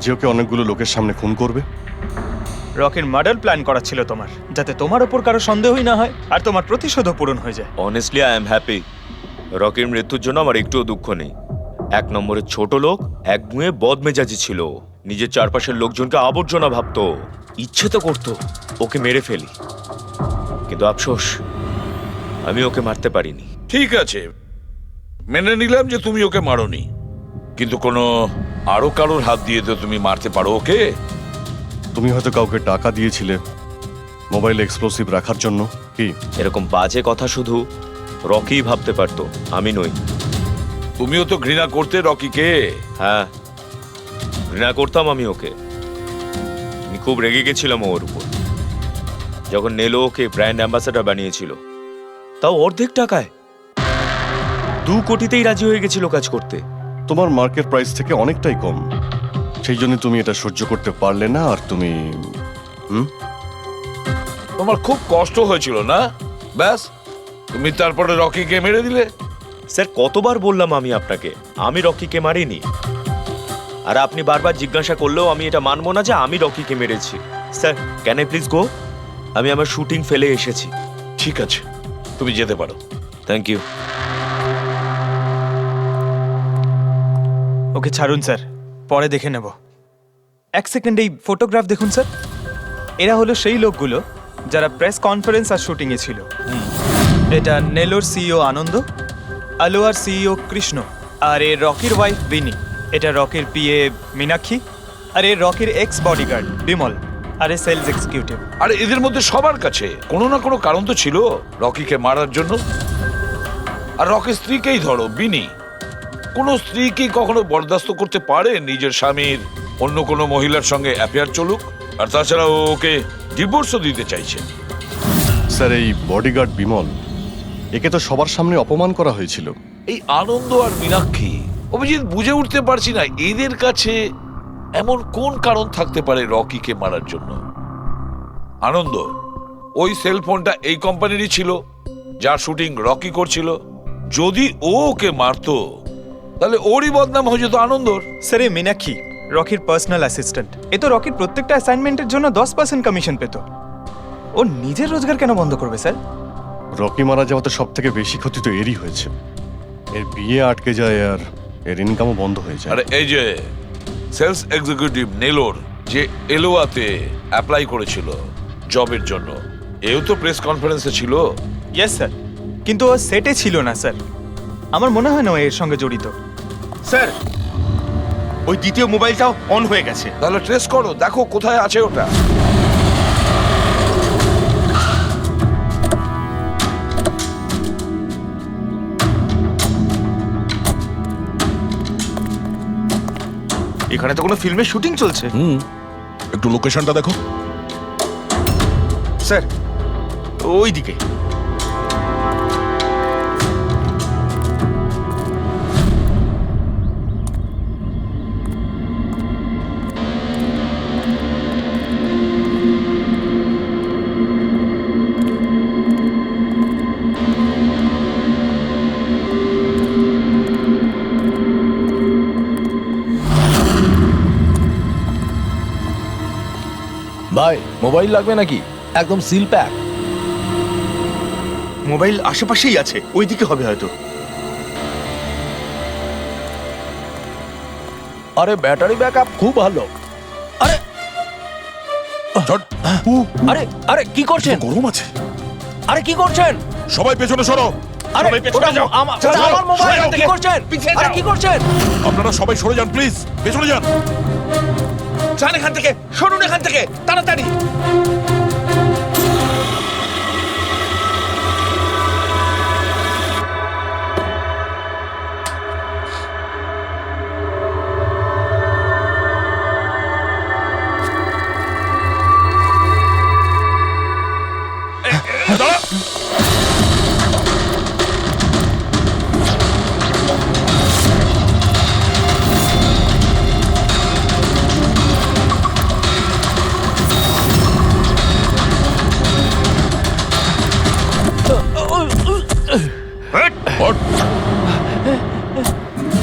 যে ওকে অনেকগুলো লোকের সামনে খুন করবে? রকির মার্ডার প্ল্যান করা ছিল তোমার, যাতে তোমার ওপর কারো সন্দেহই না হয় আর তোমার প্রতিশোধও পূরণ হয়ে যায়। Honestly I am happy. রকির মৃত্যুর জন্য আমার একটুও দুঃখ নেই। এক নম্বরের ছোট লোক, এক মুয়ে বদমেজাজি ছিল, নিজের চারপাশের লোকজনকে আবর্জনা ভাবতো, ইচ্ছে তো করতো ওকে মেরে ফেলি, কিন্তু আফসোস আমি ওকে মারতে পারিনি। ঠিক আছে, মেনে নিলাম যে তুমি ওকে মারোনি, কিন্তু কোনো আরো কারোর হাত দিয়ে তো তুমি মারতে পারো ওকে। তুমি হয়তো কাউকে টাকা দিয়েছিলে মোবাইলে এক্সপ্লোসিভ রাখার জন্য। কি এরকম বাজে কথা শুধু রকিই ভাবতে পারতো, আমি নই। তুমিও তো ঘৃণা করতে রকিকে। হ্যাঁ, ঘৃণা করতাম আমি ওকে। আমি খুব রেগে গেছিলাম ওর উপর যখন নেলো ওকে ব্র্যান্ড অ্যাম্বাসেডর বানিয়েছিল, তাও অর্ধেক টাকায়। 2 কোটিতেই রাজি হয়ে গেছিল কাজ করতে। তোমার মার্কেট প্রাইস থেকে অনেকটাই কম, সেই জন্য তুমি এটা সহ্য করতে পারলে না। আর তুমি তোমার খুব কষ্ট হয়েছিল না? ব্যাস, তুমি তারপরে রকিকে মেরে দিলে। স্যার কতবার বললাম আমি আপনাকে, আমি রকিকে মারিনি। আর আপনি বারবার জিজ্ঞাসা করলেও আমি এটা মানবো না যে আমি রকিকে মেরেছি। Sir can I please go? আমি আমার শুটিং ফেলে এসেছি। ঠিক আছে, তুমি যেতে পারো। Thank you. ওকে ছাড়ুন স্যার, পরে দেখে নেব। 1 সেকেন্ড এই ফটোগ্রাফ দেখুন স্যার। এরা হলো সেই লোকগুলো যারা প্রেস কনফারেন্স আর শুটিংয়ে ছিল। এটা নেলোর সিইও আনন্দ, আলোয়ার সিইও কৃষ্ণ, আর এ রকির ওয়াইফ বিনি। এটা রকির পিএ মীনাক্ষী, আর এ রকির এক্স বডিগার্ড বিমল, আর এ সেলস এক্সিকিউটিভ। আর এদের মধ্যে সবার কাছে কোনো না কোনো কারণ তো ছিল রকিকে মারার জন্য। আর রকির স্ত্রীকেই ধরো, বিনি। কোনো স্ত্রী কি কখনো বরদাস্ত করতে পারে নিজের স্বামীর অন্য কোনো মহিলার সঙ্গে অ্যাফেয়ার চলুক? আর তাছাড়া ও ওকে ডিভোর্সও দিতে চাইছে। স্যার, এই বডিগার্ড বিমল, একে তো সবার সামনে অপমান করা হয়েছিল। এই আনন্দ আর মীনাক্ষী, অভিজিৎ বুঝে উঠতে পারছি না এদের কাছে এমন কোন কারণ থাকতে পারে রকিকে মারার জন্য। আনন্দ, ওই সেলফোনটা এই কোম্পানিরই ছিল যার শুটিং রকি করছিল। যদি ও ওকে মারতো তাহলে ওরই বদনাম হয়ে যেত আনন্দর। স্যার, এই মীনাক্ষী রকির পার্সোনাল অ্যাসিস্ট্যান্ট। এ তো রকির প্রত্যেকটা অ্যাসাইনমেন্টের জন্য 10% কমিশন পেত। ও নিজের রোজগার কেন বন্ধ করবে স্যার? রকি মারা যাওয়াতে সব থেকে বেশি ক্ষতি তো এরই হয়েছে। এর বিয়ে আটকে যায় আর এর ইনকামও বন্ধ হয়ে যায়। আরে এই যে সেলস এক্সিকিউটিভ নেলোর যে এলোয়াতে অ্যাপ্লাই করেছিল জবের জন্য, এও তো প্রেস কনফারেন্সে ছিল। ইয়েস স্যার, কিন্তু ও সেটে ছিল না স্যার। আমার মনে হয় না ও এর সঙ্গে জড়িত। স্যার, ওই দ্বিতীয় মোবাইলটাও অন হয়ে গেছে। তাহলে ট্রেস করো, দেখো কোথায় আছে ওটা। এখানে তো কোনো ফিল্মের শুটিং চলছে। একটু লোকেশনটা দেখো। স্যার, ওই দিকে। ভাই, মোবাইল লাগবে নাকি? একদম সিল প্যাক। মোবাইল আশেপাশেই আছে, ওই দিকে হবে হয়তো। আরে ব্যাটারি ব্যাকআপ খুব ভালো। আরে আরে আরে কি করছেন? গরম আছে। আরে কি করছেন? সবাই পেছনে সরো। আরে ওটা আমার মোবাইল, কি করছেন? আরে কি করছেন? আপনারা সবাই সরে যান প্লিজ, পেছনে যান। যান এখান থেকে, সরুন এখান থেকে তাড়াতাড়ি।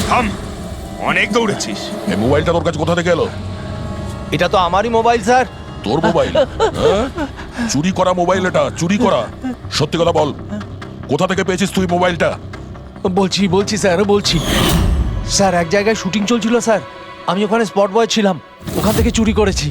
থাম, অনেক দৌড়েছিস। এই মোবাইলটা তোর কাছে কোথা থেকে এলো? এটা তো আমারই মোবাইল স্যার। তোর মোবাইল? হ্যাঁ? চুরি করা মোবাইল এটা, চুরি করা। সত্যি কথা বল, কোথা থেকে পেয়েছিস তুই মোবাইলটা? বলছি স্যার, বলছি স্যার, এক জায়গায় শুটিং চলছিল স্যার, আমি ওখানে স্পট বয় ছিলাম, ওখান থেকে চুরি করেছি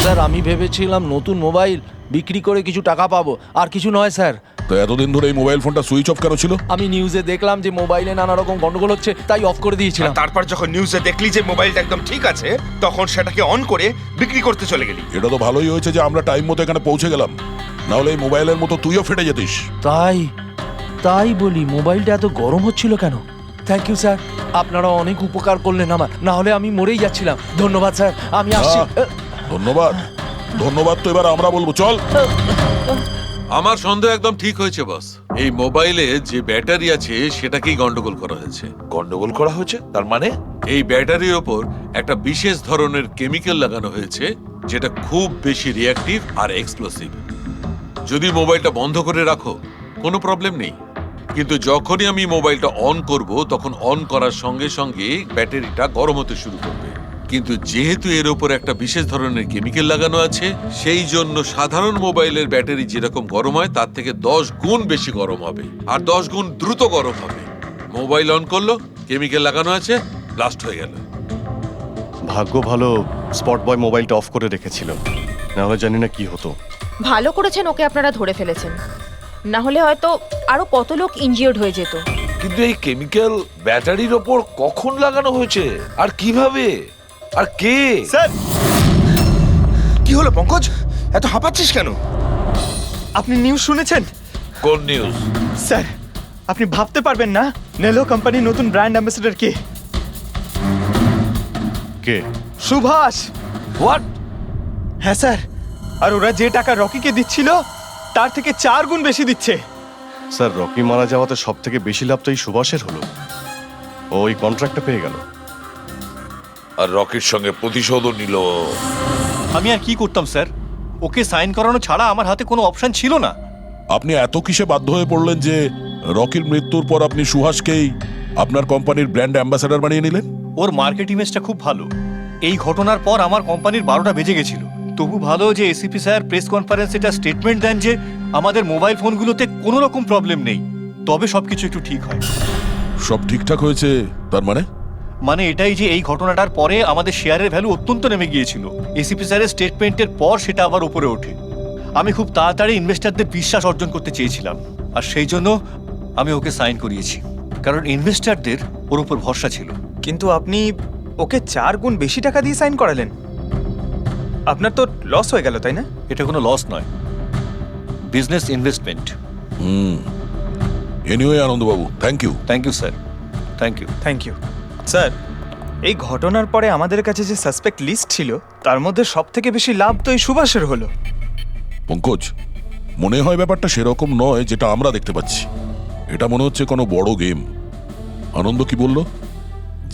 স্যার। আমি ভেবেছিলাম নতুন মোবাইল বিক্রি করে কিছু টাকা পাবো, আর কিছু নয় স্যার। তো এতদিন ধরে এই মোবাইল ফোনটা সুইচ অফ কেন ছিল? আমি নিউজে দেখলাম যে মোবাইলে নানা রকম গন্ডগোল হচ্ছে, তাই অফ করে দিয়েছিলাম। তারপর যখন নিউজে দেখলি যে মোবাইলটা একদম ঠিক আছে, তখন সেটাকে অন করে বিক্রি করতে চলে গেলি। এটা তো ভালোই হয়েছে যে আমরা টাইম মতো এখানে পৌঁছে গেলাম, না হলে এই মোবাইলের মতো তুইও ফেটে যেতিস। তাই বলি, মোবাইলটা এত গরম হচ্ছিল কেন? থ্যাংক ইউ স্যার, আপনারা অনেক উপকার করলেন আমার, না হলে আমি মরেই যাচ্ছিলাম। ধন্যবাদ স্যার, আমি আসছি। ধন্যবাদ ধন্যবাদ তো এবার আমরা বলবো, চল। আমার সন্দেহ একদম ঠিক হয়েছে বস। এই মোবাইলে যে ব্যাটারি আছে সেটাকেই গন্ডগোল করা হয়েছে। গন্ডগোল করা হয়েছে তার মানে? এই ব্যাটারির ওপর একটা বিশেষ ধরনের কেমিক্যাল লাগানো হয়েছে যেটা খুব বেশি রিঅ্যাক্টিভ আর এক্সপ্লোসিভ। যদি মোবাইলটা বন্ধ করে রাখো কোনো প্রবলেম নেই, কিন্তু যখনই আমি মোবাইলটা অন করব তখন অন করার সঙ্গে সঙ্গে ব্যাটারিটা গরম হতে শুরু করবে। কিন্তু যেহেতু এর উপর একটা বিশেষ ধরনের কেমিক্যাল লাগানো আছে, সেই জন্য সাধারণ মোবাইলের ব্যাটারি যেরকম গরম হয় তার থেকে 10 গুণ বেশি গরম হবে, আর 10 গুণ দ্রুত গরম হবে। মোবাইল অন করলো, কেমিক্যাল লাগানো আছে, ব্লাস্ট হয়ে গেল। ভাগ্য ভালো স্পট বয় মোবাইলটা অফ করে রেখেছিল, না হলে জানি না কি হতো। ভালো করেছেন ওকে আপনারা ধরে ফেলেছেন, না হলে হয়তো আরো কত লোক ইনজিওর্ড হয়ে যেত। কিন্তু এই কেমিক্যাল ব্যাটারির ওপর কখন লাগানো হয়েছে আর কিভাবে আর কে? স্যার, কি হলো পঙ্কজ, এত হাঁপাচ্ছিস কেন? আপনি নিউজ শুনেছেন? কোন নিউজ? স্যার, আপনি ভাবতে পারবেন না নেলো কোম্পানির নতুন ব্র্যান্ড অ্যাম্বাসেডর কে? কে? সুভাষ। হোয়াট? হ্যাঁ স্যার, আর ওরা যে টাকা রকিকে দিচ্ছিল তার থেকে 4 গুণ বেশি দিচ্ছে। স্যার, রকি মারা যাওয়াতে সব থেকে বেশি লাভ তো এই সুভাষের হলো। ও ওই কন্ট্রাক্টটা পেয়ে গেল, আর রকির সঙ্গে প্রতিশোধও নিল। আমি আর কি করতাম স্যার? ওকে সাইন করানো ছাড়া আমার হাতে কোনো অপশন ছিল না। আপনি এত কিসে বাধ্য হয়ে পড়লেন যে রকির মৃত্যুর পর আপনি সুহাসকেই আপনার কোম্পানির ব্র্যান্ড অ্যাম্বাসেডর বানিয়ে নিলেন? ওর মার্কেট ইমেজটা খুব ভালো। এই ঘটনার পর আমার কোম্পানির 12টা বেজে গেছিল। তবু ভালো যে এসিপি স্যার প্রেস কনফারেন্সে একটা স্টেটমেন্ট দেন যে আমাদের মোবাইল ফোনগুলোতে কোনো রকম প্রবলেম নেই, তবে সবকিছু একটু ঠিক হয়। সব ঠিকঠাক হয়েছে তার মানে এটাই যে এই ঘটনাটার পরে আমাদের শেয়ারের ভ্যালু অত্যন্ত নেমে গিয়েছিল। এসিপি স্যারের স্টেটমেন্টের পর সেটা আবার উপরে ওঠে। আমি খুব তাড়াতাড়ি ইনভেস্টরদের বিশ্বাস অর্জন করতে চেয়েছিলাম, আর সেই জন্য আমি ওকে সাইন করিয়েছি, কারণ ইনভেস্টরদের ওর উপর ভরসা ছিল। কিন্তু আপনি ওকে 4 গুণ বেশি টাকা দিয়ে সাইন করালেন, আপনার তো লস হয়ে গেল, তাই না? এটা কোনো লস নয়, বিজনেস ইনভেস্টমেন্ট। এনিওয়ে আনন্দবাবু, thank you. Thank you sir, thank you. Thank you sir. এই ঘটনার পরে আমাদের কাছে যে সাসপেক্ট লিস্ট ছিল তার মধ্যে সব থেকে বেশি লাভ তো এই সুভাষের হলো। পঙ্কজ, মনে হয় ব্যাপারটা সেরকম নয় যেটা আমরা দেখতে পাচ্ছি। এটা মনে হচ্ছে কোনো বড় গেম। আনন্দ কি বলল?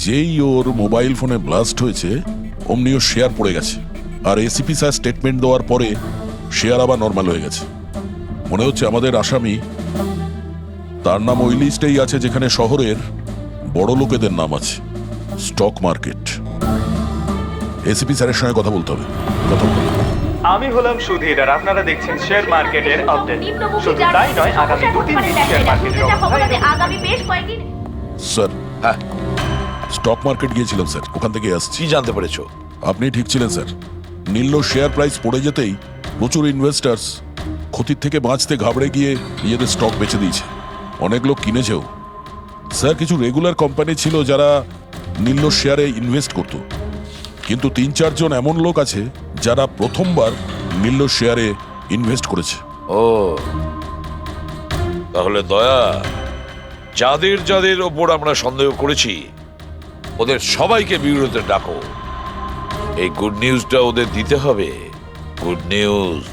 যেই ওর মোবাইল ফোনে ব্লাস্ট হয়েছে অমনি ওর শেয়ার পড়ে গেছে, আর এসিপি স্যার স্টেটমেন্ট দেওয়ার পরে শেয়ার আবার নর্মাল হয়ে গেছে। মনে হচ্ছে আমাদের আসামি, তার নাম ওই লিস্টেই আছে যেখানে শহরের বড় লোকেদের নাম আছে, স্টক মার্কেট। এসিপি স্যারের সঙ্গে কথা বলতে হবে। আমি হলাম সুধীর, আর আপনারা দেখছেন শেয়ার মার্কেটের আপডেট। শুধু তাই নয়, আগামী 2-3 দিন শেয়ার মার্কেটের অবস্থা। স্যার, হ্যাঁ, স্টক মার্কেট গিয়েছিলাম স্যার, ওখান থেকে আসছি। কি জানতে পেরেছো? আপনি ঠিক ছিলেন স্যার। নীল শেয়ার প্রাইস পড়ে যেতেই প্রচুর ইনভেস্টার্স ক্ষতির থেকে বাঁচতে ঘাবড়ে গিয়ে নিজেদের স্টক বেচে দিয়েছে। অনেক লোক কিনেছেও স্যার। কিছু রেগুলার কোম্পানি ছিল যারা নীল্য শেয়ারে ইনভেস্ট করত, কিন্তু 3-4 জন এমন লোক আছে যারা প্রথমবার নীল্য শেয়ারে ইনভেস্ট করেছে। ও তাহলে দয়া, যাদের যাদের ওপর আমরা সন্দেহ করেছি ওদের সবাইকে বিরোধে ডাকো। এই গুড নিউজটা ওদের দিতে হবে। Good news.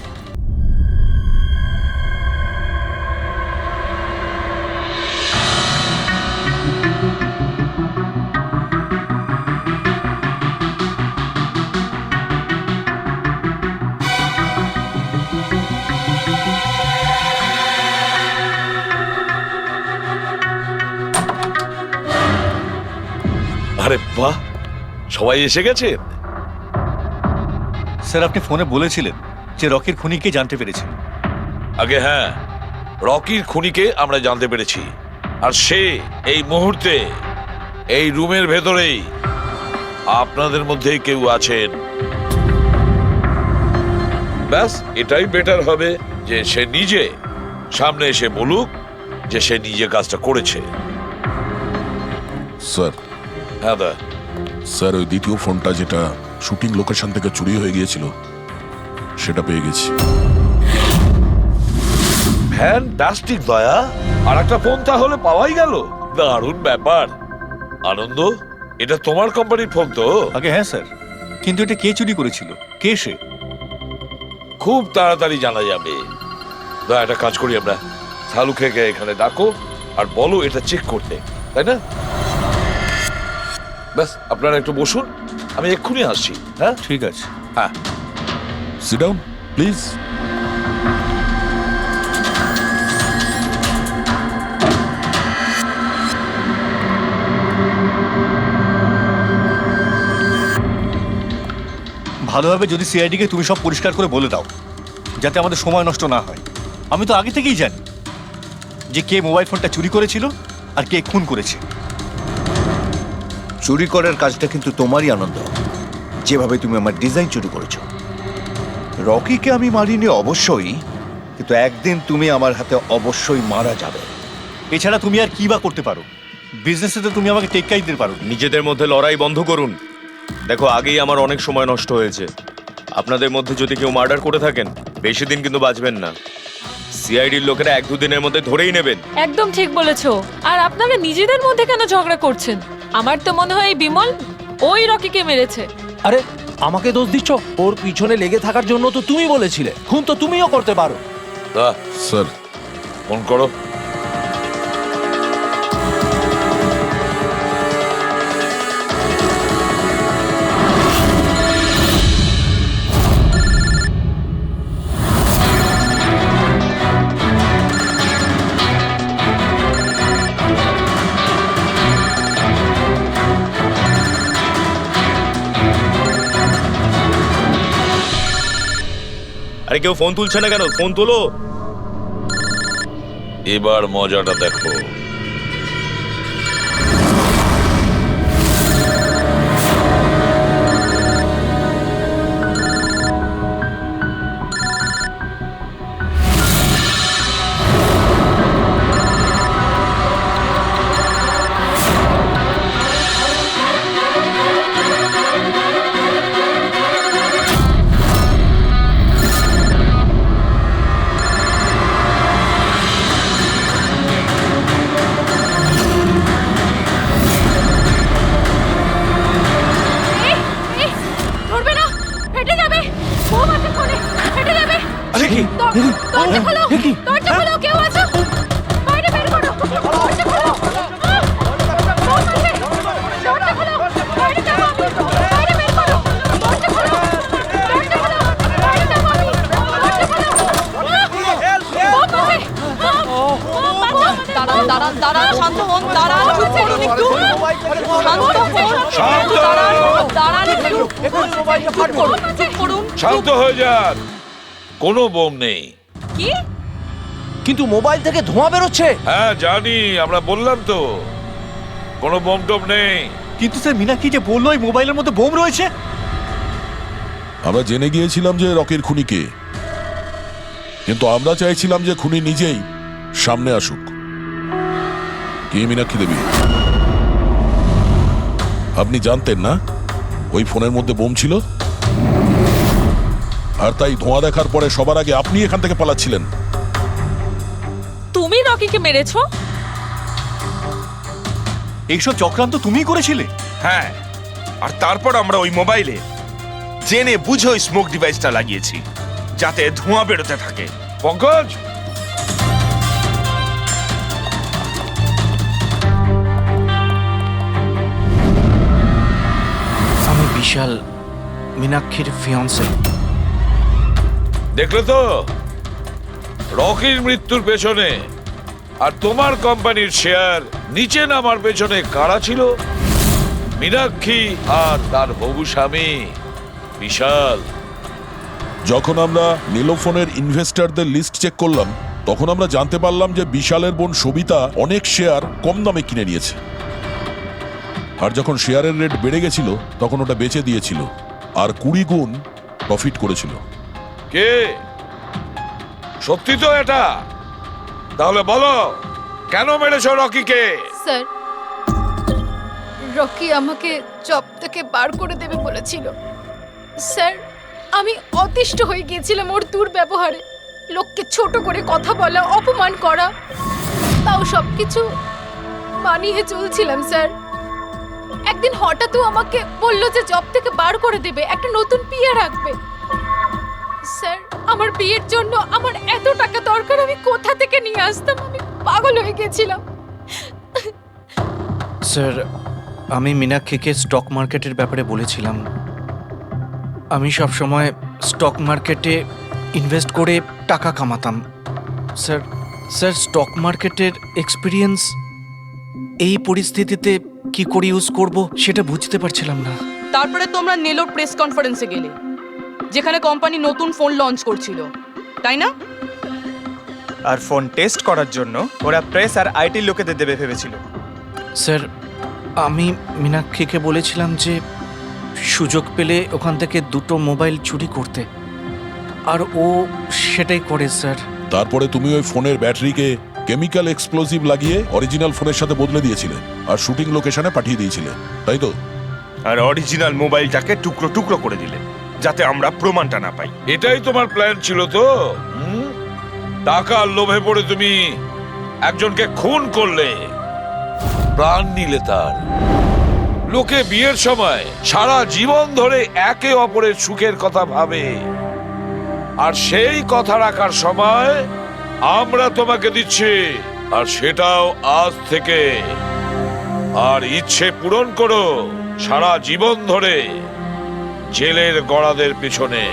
আরে বাহ, সবাই এসে গেছেন। স্যার আপনি ফোনে বলেছিলেন যে রকির খুনিকে জানতে পেরেছেন। আগে হ্যাঁ, রকির খুনিকে আমরা জানতে পেরেছি, আর সে এই মুহূর্তে এই রুমের ভেতরেই আপনাদের মধ্যে কেউ আছেন। ব্যাস এটাই বেটার হবে যে সে নিজে সামনে এসে বলুক যে সে নিজে কাজটা করেছে। স্যার, হ্যাঁ দা। স্যার ওই দ্বিতীয় ফোনটা যেটা শুটিং লোকেশন থেকে চুরি হয়ে গিয়েছিল সেটা পেয়ে গেছি। ফ্যান্টাস্টিক দয়া, আর একটা ফোন তাহলে পাওয়াই গেল। দারুণ ব্যাপার। আনন্দ, এটা তোমার কোম্পানির ফোন তো? আগে হ্যাঁ স্যার, কিন্তু এটা কে চুরি করেছিল, কে সে? খুব তাড়াতাড়ি জানা যাবে। দয়া, একটা কাজ করি আমরা, শালুকে এখানে ডাকো আর বলো এটা চেক করতে, তাই না? ব্যাস আপনারা একটু বসুন, আমি এক্ষুনি আসছি। হ্যাঁ ঠিক আছে। হ্যাঁ, সিট ডাউন প্লিজ। ভালোভাবে যদি সিআইডিকে তুমি সব পরিষ্কার করে বলে দাও, যাতে আমাদের সময় নষ্ট না হয়। আমি তো আগে থেকেই জানি যে কে মোবাইল ফোনটা চুরি করেছিল আর কে খুন করেছে। চুরি করার কাজটা কিন্তু তোমারই, আনন্দ। যেভাবে তুমি আমার ডিজাইন চুরি করেছো। রকিকে আমি মারিনি অবশ্যই, কিন্তু একদিন তুমি আমার হাতে অবশ্যই মারা যাবে। এছাড়া তুমি আর কি বা করতে পারো? বিজনেসে তো তুমি আমাকে টেক্কাই দিতে পারো। নিজেদের মধ্যে লড়াই বন্ধ করুন। দেখো, আগেই আমার অনেক সময় নষ্ট হয়েছে। আপনাদের মধ্যে যদি কেউ মার্ডার করে থাকেন, বেশি দিন কিন্তু বাঁচবেন না। সিআইডির লোকেরা 1-2 দিনের মধ্যে ধরেই নেবেন। একদম ঠিক বলেছো। আর আপনারা নিজেদের মধ্যে কেন ঝগড়া করছেন? আমার তো মনে হয় এই বিমল ওই রকিকে মেরেছে। আরে আমাকে দোষ দিচ্ছ? ওর পিছনে লেগে থাকার জন্য তো তুমি বলেছিলে। খুন তো তুমিও করতে পারো। স্যার ফোন করো। আরে কেউ ফোন তুলছে না কেন? ফোন তোলো। এবার মজাটা দেখো। দরজা খোলো, দরজা খোলো, কেউ আছো? বাইরে বের করো, দরজা খোলো। দরজা খোলো, বাইরে যাবো আমি। বাইরে বের করো, দরজা খোলো, দরজা খোলো, বাইরে যাবো আমি। দরজা খোলো। দাঁড়ান, দাঁড়ান, শান্ত হন, দাঁড়ান, চুপ করুন একটু। শান্ত হয়ে যান, কোনো বোম নেই। কি? কিন্তু মোবাইল থেকে ধোঁয়া বেরোচ্ছে। হ্যাঁ জানি, আমরা বললাম তো কোনো বোম টোম নেই। কিন্তু স্যার মীনাক্ষী যে বললো এই মোবাইলের মধ্যে বোম রয়েছে। আমরা জেনে গিয়েছিলাম যে রকির খুনি কে, কিন্তু আমরা চাইছিলাম যে খুনি নিজেই সামনে আসুক। কি মীনাক্ষী দেবী? আপনি জানতেন না ওই ফোনের মধ্যে বোম ছিল? আর তাই ধোঁয়া দেখার পরে সবার আগে আপনি এখান থেকে পালাচ্ছিলেন। তুমি রকিকে মেরেছো? এইসব চক্রান্ত তুমিই করেছিলে? হ্যাঁ, আর তারপর আমরা ওই মোবাইলে জেনে বুঝে ওই স্মোক ডিভাইসটা লাগিয়েছি যাতে ধোঁয়া বেরোতে থাকে। পঙ্কজ, আমি বিশাল, মীনাক্ষীর ফিয়ান্সে। দেখলে তো রকির মৃত্যুর পেছনে আর তোমার কোম্পানির শেয়ার নিচে নামার পেছনে কারা ছিল? মীনাক্ষী আর তার হবু স্বামী বিশাল। যখন আমরা নীলোফোনের ইনভেস্টরদের লিস্ট চেক করলাম তখন আমরা জানতে পারলাম যে বিশালের বোন সবিতা অনেক শেয়ার কম দামে কিনে নিয়েছে, আর যখন শেয়ারের রেট বেড়ে গেছিল তখন ওটা বেচে দিয়েছিল আর 20 গুণ প্রফিট করেছিল। কে? সত্যি তো এটা? তাহলে বলো কেন মেরেছো রকিকে? স্যার, রকি আমাকে জব থেকে বার করে দেবে বলেছিল। স্যার, আমি অতিষ্ঠ হয়ে গিয়েছিলাম ওর দুর্ব্যবহারে, লোককে ছোট করে কথা বলা, অপমান করা, তাও সবকিছু মানিয়ে চলছিলাম স্যার। একদিন হঠাৎও আমাকে বললো যে জব থেকে বার করে দেবে, একটা নতুন বিয়ে রাখবে। স্যার, আমার বিয়ের জন্য আমার এত টাকা দরকার, আমি কোথা থেকে নিয়ে আসতাম? আমি পাগল হয়ে গেছিলাম। স্যার, আমি মীনাক্ষীকে স্টক মার্কেটের ব্যাপারে বলেছিলাম। আমি সব সময় স্টক মার্কেটে ইনভেস্ট করে টাকা কামাতাম। স্যার, স্টক মার্কেটের এক্সপিরিয়েন্স এই পরিস্থিতিতে কি করে ইউজ করব সেটা বুঝতে পারছিলাম না। তারপরে তোমরা নেলোর প্রেস কনফারেন্সে গেলে, যেখানে কোম্পানি নতুন ফোন লঞ্চ করছিল, তাই না? আর ফোন টেস্ট করার জন্য ওরা প্রেস আর আইটি লোকেদের দেবে ভেবেছিল। স্যার, আমি মীনাক্ষীকে বলেছিলাম যে সুযোগ পেলে ওখান থেকে 2টো মোবাইল চুরি করতে, আর ও সেটাই করে স্যার। তারপরে তুমি ওই ফোনের ব্যাটারিকে কেমিক্যাল এক্সপ্লোসিভ লাগিয়ে অরিজিনাল ফোনের সাথে বদলে দিয়েছিলে আর শুটিং লোকেশনে পাঠিয়ে দিয়েছিলে, তাই তো? আর অরিজিনাল মোবাইলটাকে টুকরো টুকরো করে দিলে যাতে আমরা প্রমাণটা না পাই। এটাই তোমার প্ল্যান ছিল তো? টাকার লোভে পড়ে তুমি একজনকে খুন করলে, প্রাণ নিলে তার। লোকে বিয়ের সময় সারা জীবন ধরে একে অপরের সুখের কথা ভাবে, আর সেই কথা রাখার সময় আমরা তোমাকে দিচ্ছি, আর সেটাও আজ থেকে। আর ইচ্ছে পূরণ করো সারা জীবন ধরে জেলের গড়াদের পিছনে।